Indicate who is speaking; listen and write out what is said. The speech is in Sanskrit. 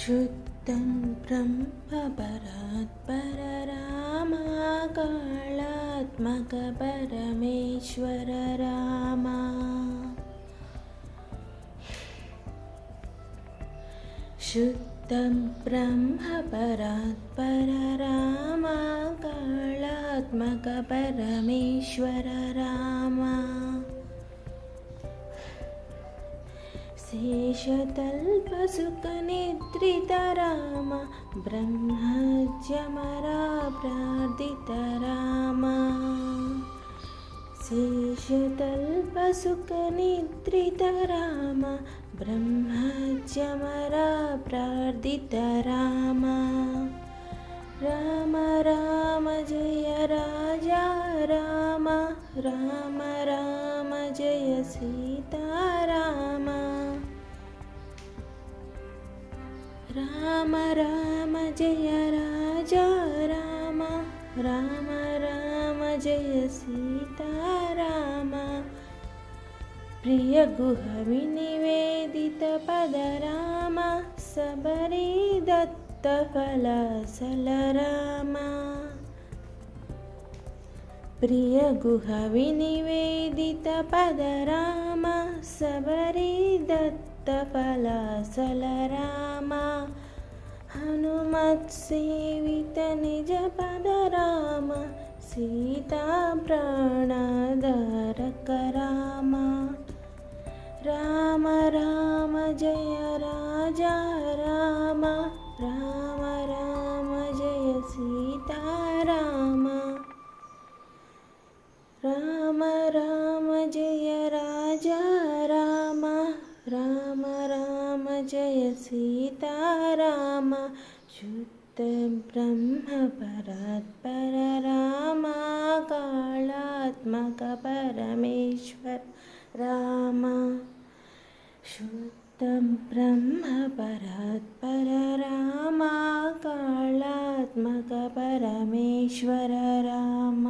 Speaker 1: शुद्धं ब्रह्म परात्पर रामा कालात्मक परमेश्वर रामा। शुद्धं ब्रह्म परात्पर रामा कालात्मक परमेश्वर रामा। शेषतल्पसुखनिद्रित राम ब्रह्मज्यमरा प्रार्थित राम। शेषतल्पसुखनिद्रित राम ब्रह्मज्यमरा प्रार्थित राम। राम राम जय राजा राम राम राम जय सीता राम। राम राम जय राजा राम राम राम जय सीता राम। प्रिय गुह विनिवेदित पद राम सबरी दत्त फलसल राम। प्रिय गुह विनिवेदित पद राम सबरी दत्त फलसल राम। हनुमत् सेवित निज पद राम सीता प्राणधारक राम। राम राम जय राजा राम राम राम जय सीता राम। राम राम जय राजा राम राम राम जय सीता राम। शुद्ध ब्रह्म परात्पर राम कालात्मक परमेश्वर राम। शुद्ध ब्रह्म परात्पर राम कालात्मक परमेश्वर राम।